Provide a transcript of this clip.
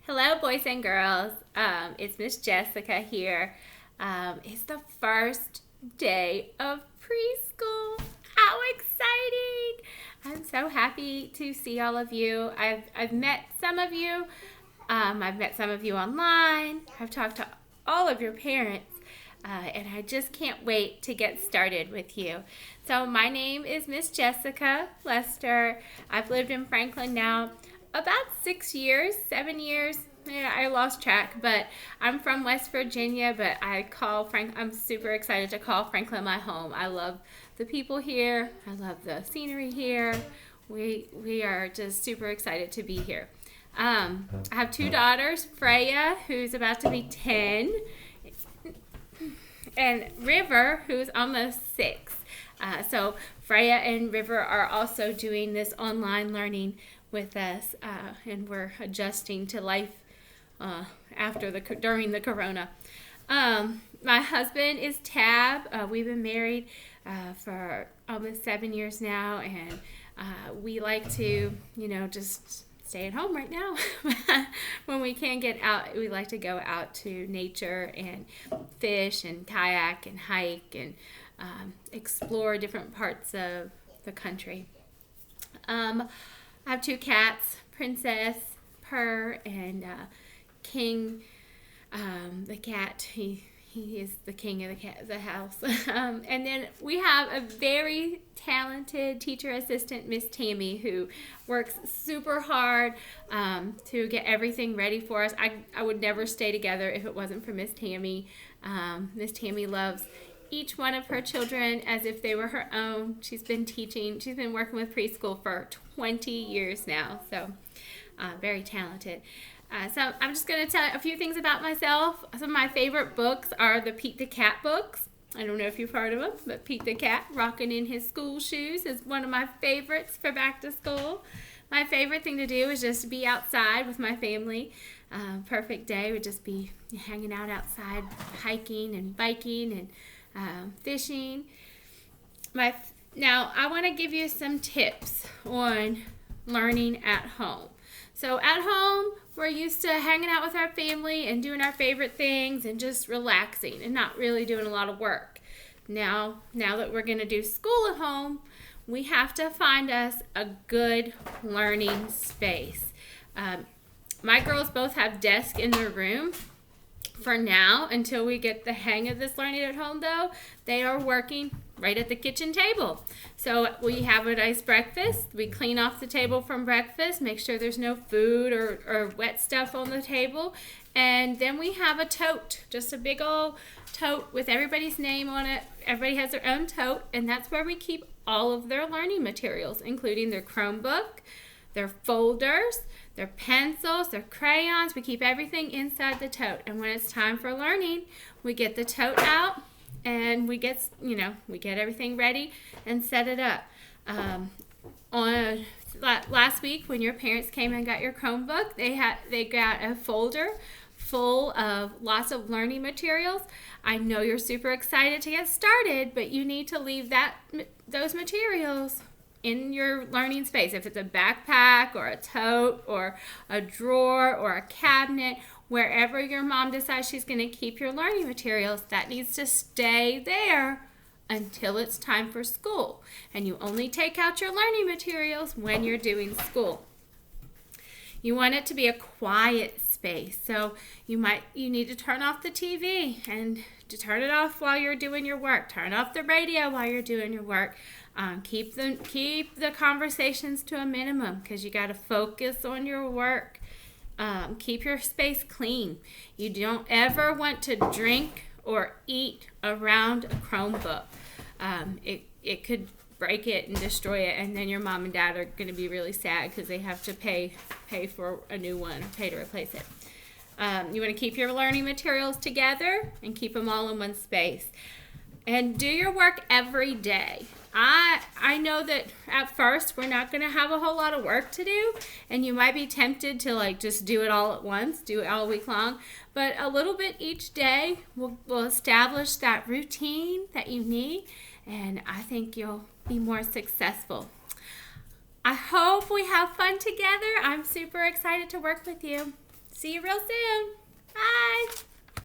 Hello, boys and girls. It's Miss Jessica here. It's the first day of preschool. How exciting! I'm so happy to see all of you. I've met some of you. I've met some of you online. I've talked to all of your parents. And I just can't wait to get started with you. So my name is Miss Jessica Lester. I've lived in Franklin now about 6 years, 7 years. Yeah, I lost track, but I'm from West Virginia, but I'm super excited to call Franklin my home. I love the people here. I love the scenery here. We are just super excited to be here. I have two daughters, Freya, who's about to be 10, and River, who's almost 6. So Freya and River are also doing this online learning with us, and we're adjusting to life during the corona. My husband is Tab. We've been married for almost 7 years now, and we like to, just stay at home right now. When we can get out, we like to go out to nature and fish and kayak and hike and explore different parts of the country. I have two cats, Princess Purr and King. The cat, he is the king of the house. And then we have a very talented teacher assistant, Miss Tammy, who works super hard to get everything ready for us. I would never stay together if it wasn't for Miss Tammy. Miss Tammy loves each one of her children as if they were her own. She's been working with preschool for 20 years now, so very talented. So I'm just going to tell a few things about myself. Some of my favorite books are the Pete the Cat books. I don't know if you've heard of them, but Pete the Cat, rocking in his school shoes, is one of my favorites for back to school. My favorite thing to do is just be outside with my family. Perfect day would just be hanging out outside, hiking and biking and fishing. Now, I want to give you some tips on learning at home. So at home, we're used to hanging out with our family and doing our favorite things and just relaxing and not really doing a lot of work. Now that we're going to do school at home, we have to find us a good learning space. My girls both have desks in their room. For now, until we get the hang of this learning at home, though, they are working right at the kitchen table. So we have a nice breakfast. We clean off the table from breakfast, make sure there's no food or wet stuff on the table. And then we have a tote, just a big old tote with everybody's name on it. Everybody has their own tote, and that's where we keep all of their learning materials, including their Chromebook, their folders, their pencils, their crayons. We keep everything inside the tote. And when it's time for learning, we get the tote out and we get everything ready and set it up. Last week when your parents came and got your Chromebook, they got a folder full of lots of learning materials. I know you're super excited to get started, but you need to leave those materials in your learning space. If it's a backpack or a tote or a drawer or a cabinet, wherever your mom decides she's going to keep your learning materials, that needs to stay there until it's time for school. And you only take out your learning materials when you're doing school. You want it to be a quiet space, so you need to turn off the TV and to turn it off while you're doing your work. Turn off the radio while you're doing your work. Keep the conversations to a minimum because you got to focus on your work. Keep your space clean. You don't ever want to drink or eat around a Chromebook. It could break it and destroy it, and then your mom and dad are going to be really sad because they have to pay for a new one, pay to replace it. You want to keep your learning materials together and keep them all in one space. And do your work every day. I know that at first we're not going to have a whole lot of work to do, and you might be tempted to just do it all at once, do it all week long, but a little bit each day will establish that routine that you need, and I think you'll be more successful. I hope we have fun together. I'm super excited to work with you. See you real soon.